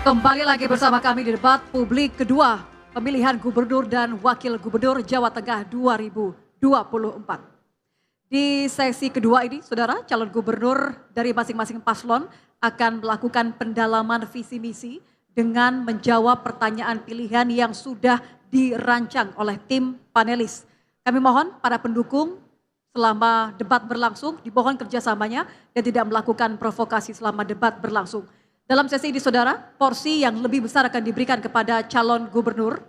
Kembali lagi bersama kami di debat publik kedua pemilihan gubernur dan wakil gubernur Jawa Tengah 2024. Di sesi kedua ini, saudara, calon gubernur dari masing-masing paslon akan melakukan pendalaman visi misi dengan menjawab pertanyaan pilihan yang sudah dirancang oleh tim panelis. Kami mohon para pendukung selama debat berlangsung dimohon kerjasamanya dan tidak melakukan provokasi selama debat berlangsung. Dalam sesi ini saudara, porsi yang lebih besar akan diberikan kepada calon gubernur.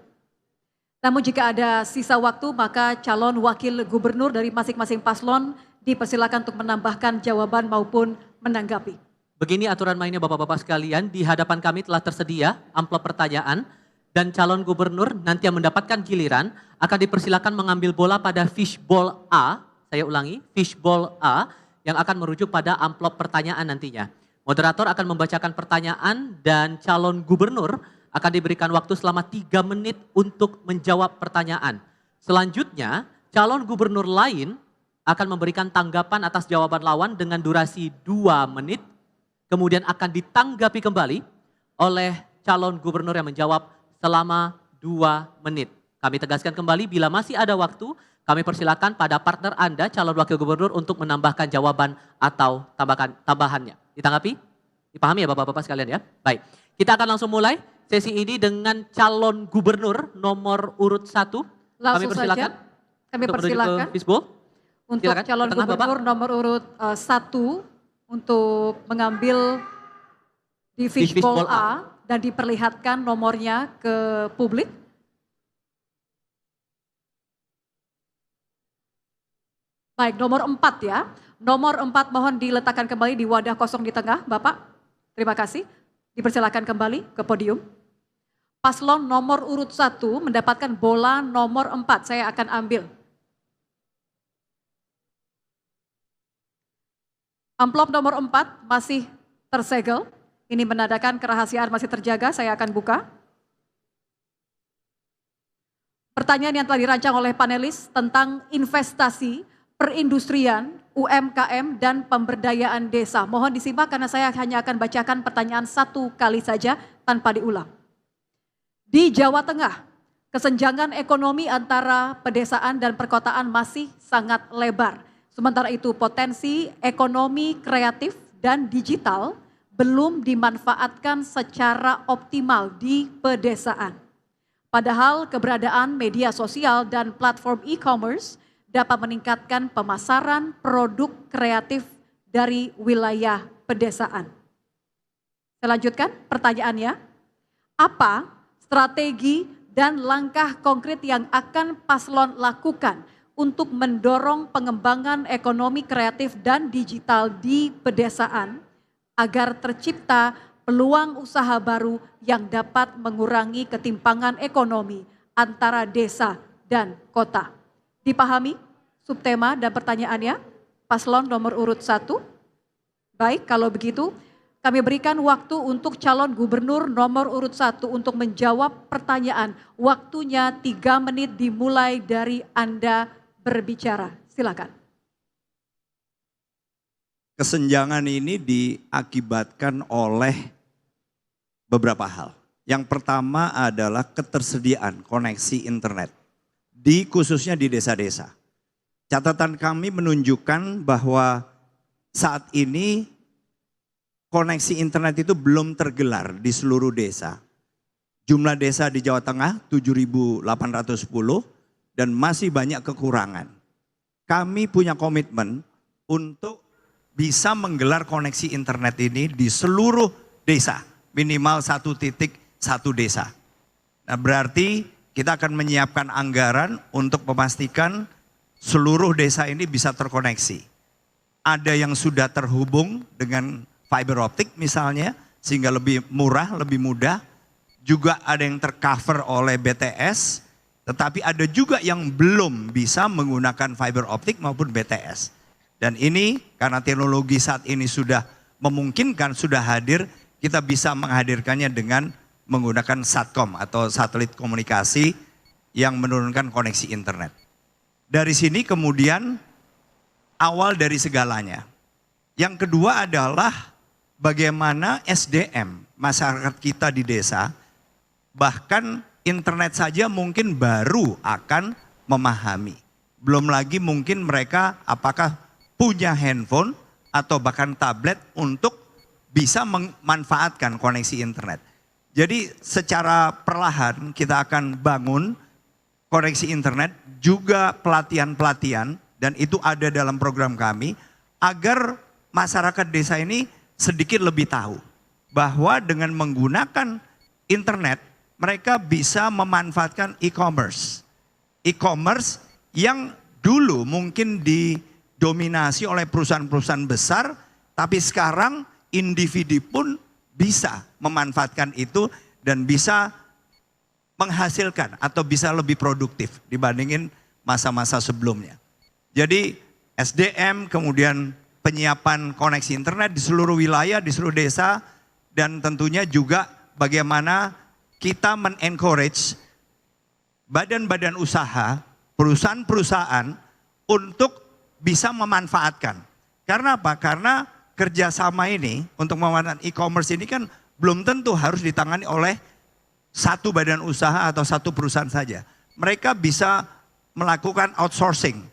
Namun jika ada sisa waktu maka calon wakil gubernur dari masing-masing paslon dipersilakan untuk menambahkan jawaban maupun menanggapi. Begini aturan mainnya Bapak-Bapak sekalian, di hadapan kami telah tersedia amplop pertanyaan dan calon gubernur nanti yang mendapatkan giliran akan dipersilakan mengambil bola pada fishbowl A, saya ulangi, fishbowl A yang akan merujuk pada amplop pertanyaan nantinya. Moderator akan membacakan pertanyaan dan calon gubernur akan diberikan waktu selama 3 menit untuk menjawab pertanyaan. Selanjutnya, calon gubernur lain akan memberikan tanggapan atas jawaban lawan dengan durasi 2 menit. Kemudian akan ditanggapi kembali oleh calon gubernur yang menjawab selama 2 menit. Kami tegaskan kembali bila masih ada waktu, kami persilakan pada partner Anda, calon wakil gubernur untuk menambahkan jawaban atau tambahannya. Ditanggapi? Dipahami ya Bapak-Bapak sekalian ya? Baik, kita akan langsung mulai sesi ini dengan calon gubernur nomor urut 1. Kami persilakan. Kami persilakan untuk Silakan, calon gubernur Bapak. Nomor urut 1 untuk mengambil di fishbowl A dan diperlihatkan nomornya ke publik. Baik, nomor 4 ya. Nomor 4 mohon diletakkan kembali di wadah kosong di tengah, Bapak. Terima kasih. Dipersilakan kembali ke podium. Paslon nomor urut 1 mendapatkan bola nomor 4. Saya akan ambil. Amplop nomor 4 masih tersegel. Ini menandakan kerahasiaan masih terjaga. Saya akan buka. Pertanyaan yang telah dirancang oleh panelis tentang investasi, perindustrian, UMKM, dan pemberdayaan desa. Mohon disimak karena saya hanya akan bacakan pertanyaan 1 kali saja tanpa diulang. Di Jawa Tengah, kesenjangan ekonomi antara pedesaan dan perkotaan masih sangat lebar. Sementara itu potensi ekonomi kreatif dan digital belum dimanfaatkan secara optimal di pedesaan. Padahal keberadaan media sosial dan platform e-commerce dapat meningkatkan pemasaran produk kreatif dari wilayah pedesaan. Saya lanjutkan pertanyaannya, apa strategi dan langkah konkret yang akan paslon lakukan untuk mendorong pengembangan ekonomi kreatif dan digital di pedesaan agar tercipta peluang usaha baru yang dapat mengurangi ketimpangan ekonomi antara desa dan kota? Dipahami subtema dan pertanyaannya, paslon nomor urut 1. Baik, kalau begitu kami berikan waktu untuk calon gubernur nomor urut 1 untuk menjawab pertanyaan. Waktunya 3 menit dimulai dari Anda berbicara. Silakan. Kesenjangan ini diakibatkan oleh beberapa hal. Yang pertama adalah ketersediaan koneksi internet. Khususnya di desa-desa. Catatan kami menunjukkan bahwa saat ini koneksi internet itu belum tergelar di seluruh desa. Jumlah desa di Jawa Tengah 7.810 dan masih banyak kekurangan. Kami punya komitmen untuk bisa menggelar koneksi internet ini di seluruh desa. Minimal 1 titik 1 desa. Nah berarti kita akan menyiapkan anggaran untuk memastikan seluruh desa ini bisa terkoneksi. Ada yang sudah terhubung dengan fiber optik misalnya, sehingga lebih murah, lebih mudah. Juga ada yang tercover oleh BTS, tetapi ada juga yang belum bisa menggunakan fiber optik maupun BTS. Dan ini karena teknologi saat ini sudah memungkinkan, sudah hadir, kita bisa menghadirkannya dengan menggunakan Satcom atau satelit komunikasi yang menurunkan koneksi internet. Dari sini kemudian awal dari segalanya. Yang kedua adalah bagaimana SDM masyarakat kita di desa, bahkan internet saja mungkin baru akan memahami. Belum lagi mungkin mereka apakah punya handphone atau bahkan tablet untuk bisa memanfaatkan koneksi internet. Jadi secara perlahan kita akan bangun koneksi internet, juga pelatihan-pelatihan, dan itu ada dalam program kami, agar masyarakat desa ini sedikit lebih tahu bahwa dengan menggunakan internet, mereka bisa memanfaatkan e-commerce. E-commerce yang dulu mungkin didominasi oleh perusahaan-perusahaan besar, tapi sekarang individu pun bisa memanfaatkan itu dan bisa menghasilkan atau bisa lebih produktif dibandingin masa-masa sebelumnya. Jadi SDM, kemudian penyiapan koneksi internet di seluruh wilayah, di seluruh desa, dan tentunya juga bagaimana kita men-encourage badan-badan usaha, perusahaan-perusahaan untuk bisa memanfaatkan. Karena apa? Karena kerjasama ini untuk memanfaatkan e-commerce ini kan belum tentu harus ditangani oleh satu badan usaha atau satu perusahaan saja. Mereka bisa melakukan outsourcing.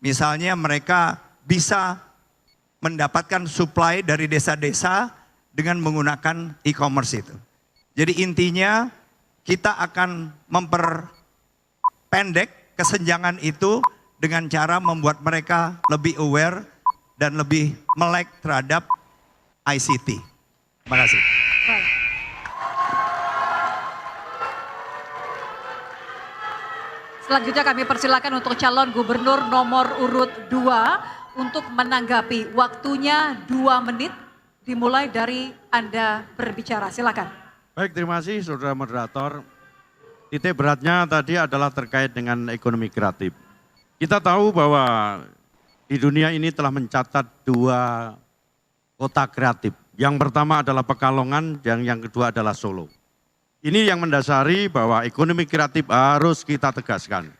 Misalnya mereka bisa mendapatkan supply dari desa-desa dengan menggunakan e-commerce itu. Jadi intinya kita akan memperpendek kesenjangan itu dengan cara membuat mereka lebih aware dan lebih melek terhadap ICT. Terima kasih. Baik. Selanjutnya kami persilakan untuk calon gubernur nomor urut 2 untuk menanggapi. Waktunya 2 menit dimulai dari Anda berbicara. Silakan. Baik, terima kasih saudara moderator. Titik beratnya tadi adalah terkait dengan ekonomi kreatif. Kita tahu bahwa di dunia ini telah mencatat 2 kota kreatif. Yang pertama adalah Pekalongan, dan yang kedua adalah Solo. Ini yang mendasari bahwa ekonomi kreatif harus kita tegaskan.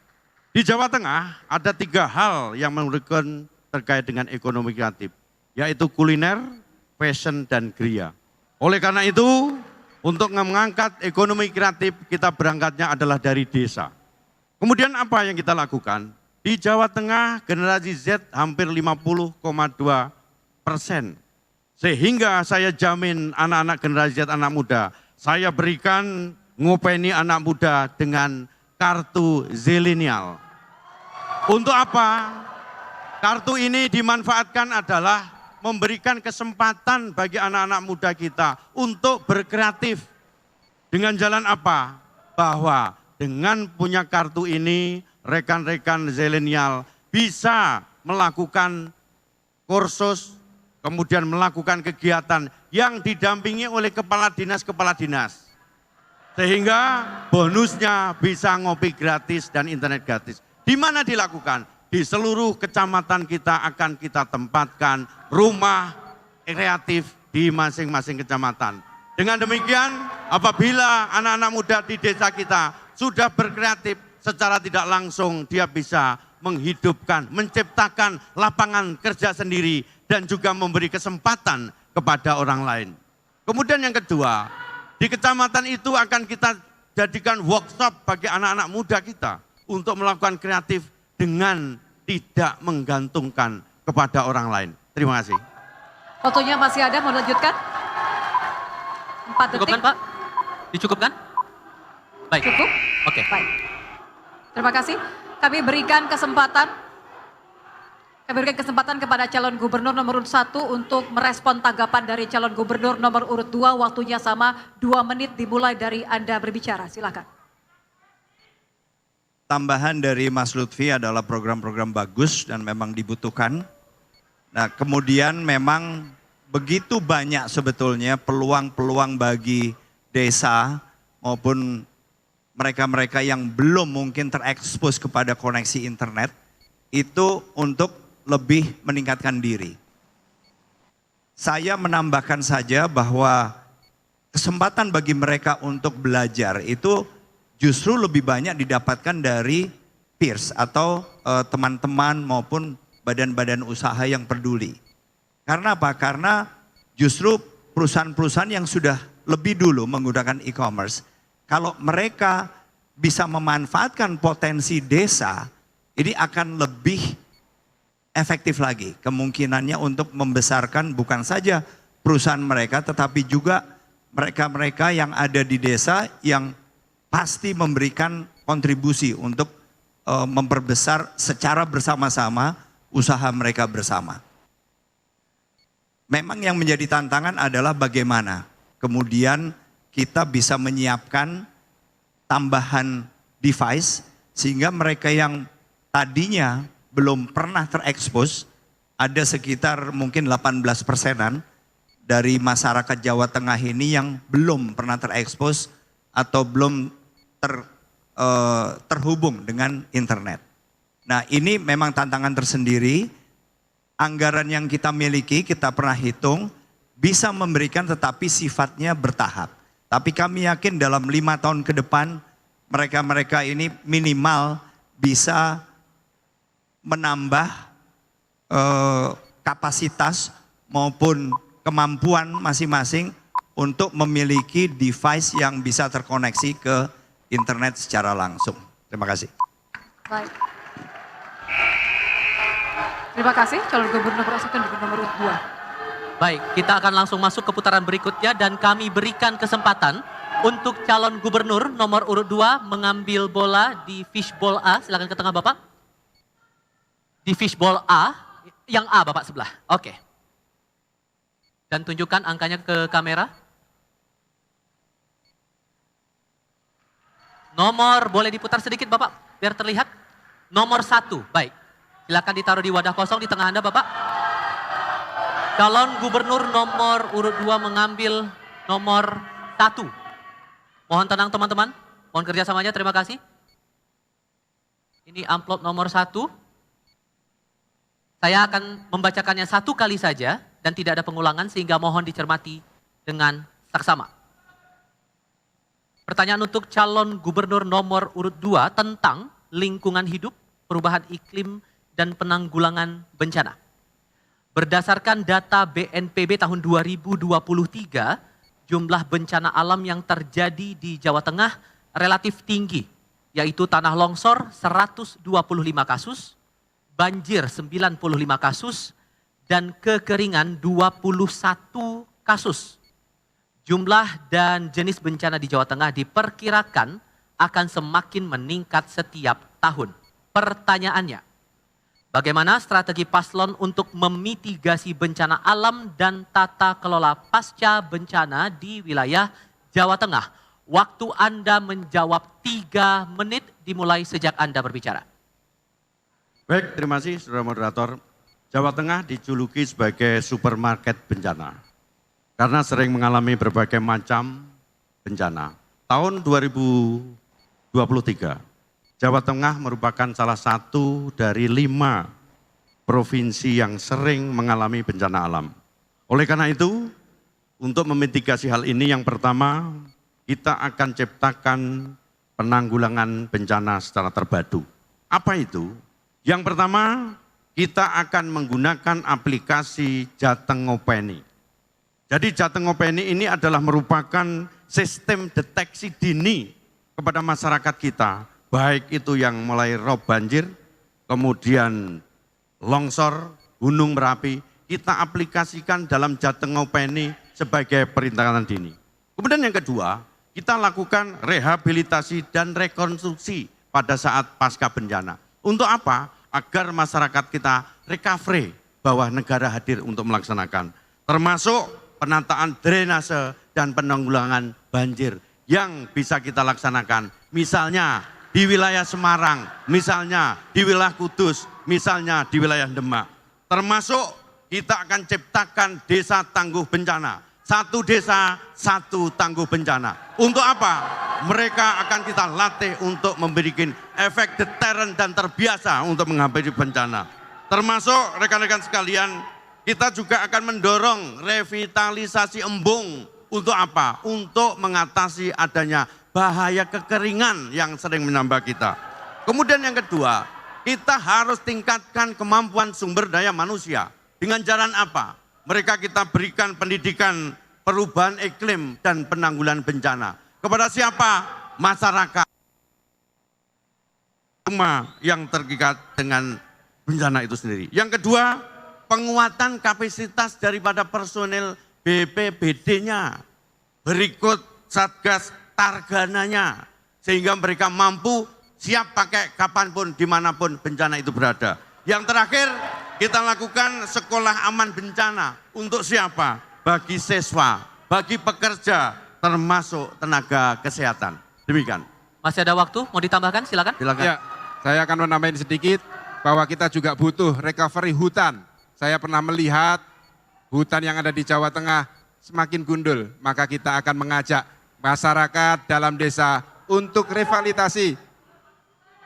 Di Jawa Tengah ada 3 hal yang menurutkan terkait dengan ekonomi kreatif, yaitu kuliner, fashion, dan kriya. Oleh karena itu, untuk mengangkat ekonomi kreatif, kita berangkatnya adalah dari desa. Kemudian apa yang kita lakukan? Di Jawa Tengah generasi Z hampir 50,2%. Sehingga saya jamin anak-anak generasi Z, anak muda, saya berikan ngopeni anak muda dengan kartu zilenial. Untuk apa? Kartu ini dimanfaatkan adalah memberikan kesempatan bagi anak-anak muda kita untuk berkreatif. Dengan jalan apa? Bahwa dengan punya kartu ini, rekan-rekan zilenial bisa melakukan kursus, kemudian melakukan kegiatan yang didampingi oleh kepala dinas. Sehingga bonusnya bisa ngopi gratis dan internet gratis. Di mana dilakukan? Di seluruh kecamatan kita akan kita tempatkan rumah kreatif di masing-masing kecamatan. Dengan demikian, apabila anak-anak muda di desa kita sudah berkreatif, secara tidak langsung dia bisa menghidupkan, menciptakan lapangan kerja sendiri dan juga memberi kesempatan kepada orang lain. Kemudian yang kedua, di kecamatan itu akan kita jadikan workshop bagi anak-anak muda kita untuk melakukan kreatif dengan tidak menggantungkan kepada orang lain. Terima kasih. Waktunya masih ada, mau lanjutkan? 4 detik. Cukupkan Pak? Dicukupkan? Baik. Cukup? Oke. Baik. Terima kasih. Kami berikan kesempatan kepada calon gubernur nomor urut 1 untuk merespon tanggapan dari calon gubernur nomor urut 2. Waktunya sama, 2 menit dimulai dari Anda berbicara. Silakan. Tambahan dari Mas Lutfi adalah program-program bagus dan memang dibutuhkan. Nah, kemudian memang begitu banyak sebetulnya peluang-peluang bagi desa maupun mereka-mereka yang belum mungkin terekspos kepada koneksi internet itu untuk lebih meningkatkan diri. Saya menambahkan saja bahwa kesempatan bagi mereka untuk belajar itu justru lebih banyak didapatkan dari peers atau teman-teman maupun badan-badan usaha yang peduli. Karena apa? Karena justru perusahaan-perusahaan yang sudah lebih dulu menggunakan e-commerce, kalau mereka bisa memanfaatkan potensi desa, ini akan lebih efektif lagi kemungkinannya untuk membesarkan bukan saja perusahaan mereka, tetapi juga mereka-mereka yang ada di desa yang pasti memberikan kontribusi untuk memperbesar secara bersama-sama usaha mereka bersama. Memang yang menjadi tantangan adalah bagaimana kemudian kita bisa menyiapkan tambahan device sehingga mereka yang tadinya belum pernah terekspos, ada sekitar mungkin 18%-an dari masyarakat Jawa Tengah ini yang belum pernah terekspos atau belum terhubung dengan internet. Nah, ini memang tantangan tersendiri. Anggaran yang kita miliki, kita pernah hitung, bisa memberikan tetapi sifatnya bertahap. Tapi kami yakin dalam 5 tahun ke depan, mereka-mereka ini minimal bisa menambah kapasitas maupun kemampuan masing-masing untuk memiliki device yang bisa terkoneksi ke internet secara langsung. Terima kasih. Baik. Terima kasih calon gubernur nomor 2. Baik, kita akan langsung masuk ke putaran berikutnya dan kami berikan kesempatan untuk calon gubernur nomor urut 2 mengambil bola di fishbowl A. Silakan ke tengah Bapak. Di fishbowl A, yang A Bapak sebelah. Oke. Dan tunjukkan angkanya ke kamera. Nomor, boleh diputar sedikit Bapak, biar terlihat. Nomor 1, baik. Silakan ditaruh di wadah kosong di tengah Anda Bapak. Calon gubernur nomor urut 2 mengambil nomor 1. Mohon tenang teman-teman, mohon kerjasamanya, terima kasih. Ini amplop nomor 1. Saya akan membacakannya 1 kali saja dan tidak ada pengulangan sehingga mohon dicermati dengan saksama. Pertanyaan untuk calon gubernur nomor urut 2 tentang lingkungan hidup, perubahan iklim, dan penanggulangan bencana. Berdasarkan data BNPB tahun 2023, jumlah bencana alam yang terjadi di Jawa Tengah relatif tinggi, yaitu tanah longsor 125 kasus, banjir 95 kasus, dan kekeringan 21 kasus. Jumlah dan jenis bencana di Jawa Tengah diperkirakan akan semakin meningkat setiap tahun. Pertanyaannya, bagaimana strategi paslon untuk memitigasi bencana alam dan tata kelola pasca bencana di wilayah Jawa Tengah? Waktu Anda menjawab 3 menit dimulai sejak Anda berbicara. Baik, terima kasih saudara moderator. Jawa Tengah dijuluki sebagai supermarket bencana karena sering mengalami berbagai macam bencana. Tahun 2023, Jawa Tengah merupakan salah satu dari 5 provinsi yang sering mengalami bencana alam. Oleh karena itu, untuk memitigasi hal ini yang pertama, kita akan ciptakan penanggulangan bencana secara terpadu. Apa itu? Yang pertama, kita akan menggunakan aplikasi Jateng Ngopeni. Jadi Jateng Ngopeni ini adalah merupakan sistem deteksi dini kepada masyarakat kita, baik itu yang mulai rob banjir, kemudian longsor, gunung Merapi, kita aplikasikan dalam Jateng Ngopeni sebagai perintangan dini. Kemudian yang kedua, kita lakukan rehabilitasi dan rekonstruksi pada saat pasca bencana. Untuk apa? Agar masyarakat kita recovery bahwa negara hadir untuk melaksanakan. Termasuk penataan drainase dan penanggulangan banjir yang bisa kita laksanakan. Misalnya di wilayah Semarang, misalnya di wilayah Kudus, misalnya di wilayah Demak. Termasuk kita akan ciptakan desa tangguh bencana. 1 desa, 1 tangguh bencana. Untuk apa? Mereka akan kita latih untuk memberikan efek deterren dan terbiasa untuk menghadapi bencana. Termasuk rekan-rekan sekalian, kita juga akan mendorong revitalisasi embung. Untuk apa? Untuk mengatasi adanya bahaya kekeringan yang sering menambah kita. Kemudian yang kedua, kita harus tingkatkan kemampuan sumber daya manusia. Dengan jalan apa? Mereka kita berikan pendidikan perubahan iklim dan penanggulangan bencana. Kepada siapa? Masyarakat yang terikat dengan bencana itu sendiri. Yang kedua, penguatan kapasitas daripada personil BPBD-nya. Berikut Satgas Targananya. Sehingga mereka mampu siap pakai kapanpun, dimanapun bencana itu berada. Yang terakhir, kita lakukan sekolah aman bencana. Untuk siapa? Bagi siswa, bagi pekerja, termasuk tenaga kesehatan. Demikian. Masih ada waktu, mau ditambahkan silakan. Silakan. Ya, saya akan menambahin sedikit bahwa kita juga butuh recovery hutan. Saya pernah melihat hutan yang ada di Jawa Tengah semakin gundul, maka kita akan mengajak masyarakat dalam desa untuk revitalisasi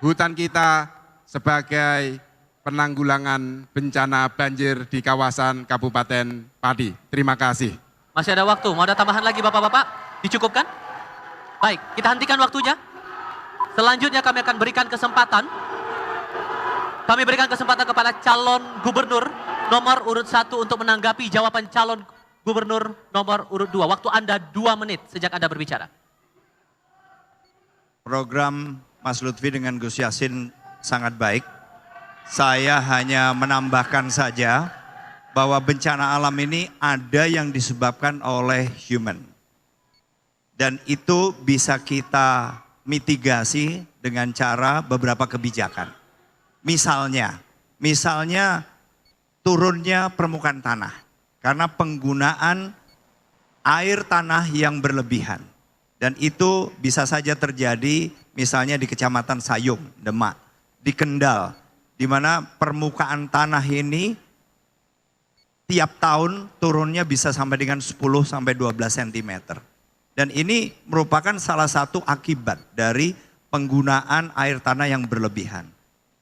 hutan kita sebagai penanggulangan bencana banjir di kawasan Kabupaten Pati. Terima kasih. Masih ada waktu, mau ada tambahan lagi Bapak-Bapak? Dicukupkan? Baik, kita hentikan waktunya. Selanjutnya kami akan berikan kesempatan. Kami berikan kesempatan kepada calon gubernur nomor urut 1 untuk menanggapi jawaban calon gubernur nomor urut 2. Waktu Anda 2 menit sejak Anda berbicara. Program Mas Lutfi dengan Gus Yassin sangat baik. Saya hanya menambahkan saja bahwa bencana alam ini ada yang disebabkan oleh human. Dan itu bisa kita mitigasi dengan cara beberapa kebijakan. Misalnya turunnya permukaan tanah karena penggunaan air tanah yang berlebihan. Dan itu bisa saja terjadi misalnya di Kecamatan Sayung, Demak, di Kendal, di mana permukaan tanah ini tiap tahun turunnya bisa sampai dengan 10 sampai 12 cm. Dan ini merupakan salah satu akibat dari penggunaan air tanah yang berlebihan.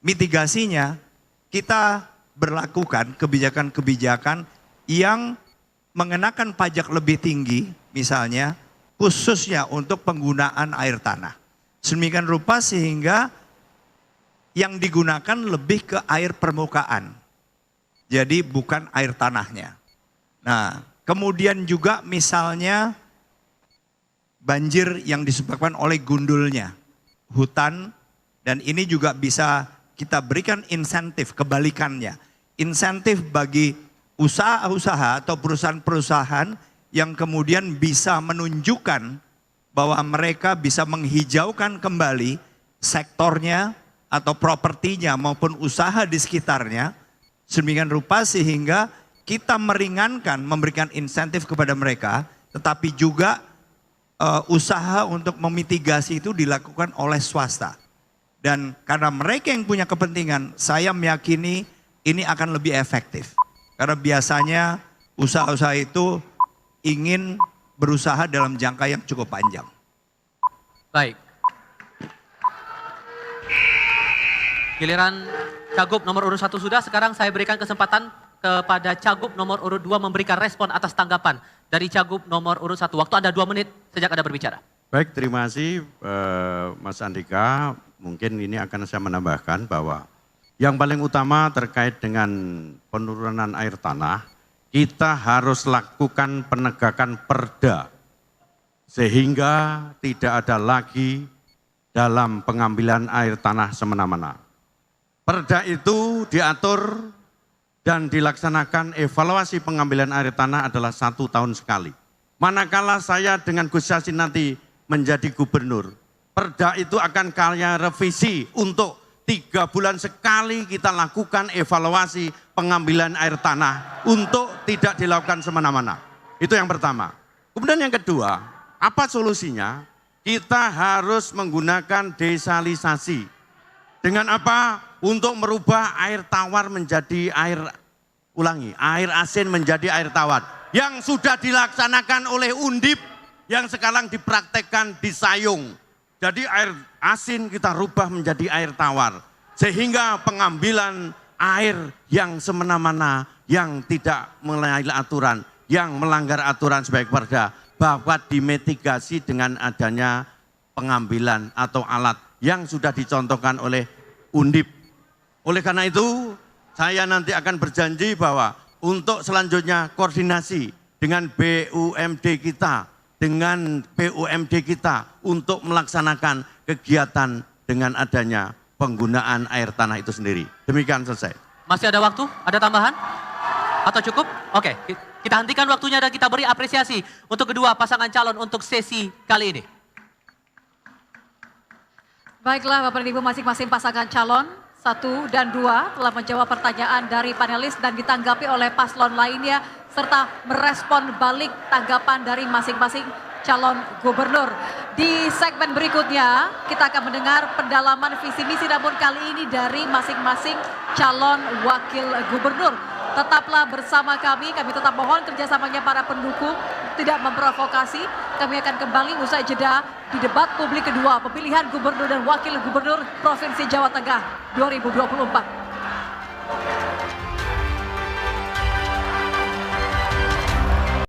Mitigasinya kita berlakukan kebijakan-kebijakan yang mengenakan pajak lebih tinggi misalnya khususnya untuk penggunaan air tanah. Sedemikian rupa sehingga yang digunakan lebih ke air permukaan. Jadi bukan air tanahnya. Nah, kemudian juga misalnya banjir yang disebabkan oleh gundulnya hutan, dan ini juga bisa kita berikan insentif kebalikannya. Insentif bagi usaha-usaha atau perusahaan-perusahaan yang kemudian bisa menunjukkan bahwa mereka bisa menghijaukan kembali sektornya atau propertinya maupun usaha di sekitarnya. Sedemikian rupa sehingga kita meringankan, memberikan insentif kepada mereka, tetapi juga usaha untuk memitigasi itu dilakukan oleh swasta. Dan karena mereka yang punya kepentingan, saya meyakini ini akan lebih efektif. Karena biasanya usaha-usaha itu ingin berusaha dalam jangka yang cukup panjang. Baik. Giliran Cagup nomor urut 1 sudah, sekarang saya berikan kesempatan kepada Cagup nomor urut 2 memberikan respon atas tanggapan dari Cagup nomor urut 1. Waktu Anda 2 menit sejak Anda berbicara. Baik, terima kasih Mas Andika. Mungkin ini akan saya menambahkan bahwa yang paling utama terkait dengan penurunan air tanah, kita harus lakukan penegakan perda. Sehingga tidak ada lagi dalam pengambilan air tanah semena-mena. Perda itu diatur dan dilaksanakan evaluasi pengambilan air tanah adalah 1 tahun sekali. Manakala saya dengan Gus Yassin nanti menjadi gubernur, perda itu akan kaya revisi untuk 3 bulan sekali kita lakukan evaluasi pengambilan air tanah untuk tidak dilakukan semena-mena. Itu yang pertama. Kemudian yang kedua, apa solusinya? Kita harus menggunakan desalinasi. Dengan apa? Untuk merubah air tawar menjadi air, air asin menjadi air tawar. Yang sudah dilaksanakan oleh Undip, yang sekarang dipraktekkan di Sayung. Jadi air asin kita rubah menjadi air tawar. Sehingga pengambilan air yang semena-mena, yang tidak melalui aturan, yang melanggar aturan sebagai perda, dapat dimitigasi dengan adanya pengambilan atau alat yang sudah dicontohkan oleh Undip. Oleh karena itu, saya nanti akan berjanji bahwa untuk selanjutnya koordinasi dengan BUMD kita, dengan PUMD kita untuk melaksanakan kegiatan dengan adanya penggunaan air tanah itu sendiri. Demikian selesai. Masih ada waktu? Ada tambahan? Atau cukup? Oke, kita hentikan waktunya dan kita beri apresiasi untuk kedua pasangan calon untuk sesi kali ini. Baiklah Bapak dan Ibu, masing-masing pasangan calon 1 dan 2 telah menjawab pertanyaan dari panelis dan ditanggapi oleh paslon lainnya serta merespon balik tanggapan dari masing-masing calon gubernur. Di segmen berikutnya kita akan mendengar pendalaman visi misi namun kali ini dari masing-masing calon wakil gubernur. Tetaplah bersama kami tetap mohon kerjasamanya para pendukung, tidak memprovokasi. Kami akan kembali usai jeda di debat publik kedua pemilihan gubernur dan wakil gubernur Provinsi Jawa Tengah 2024.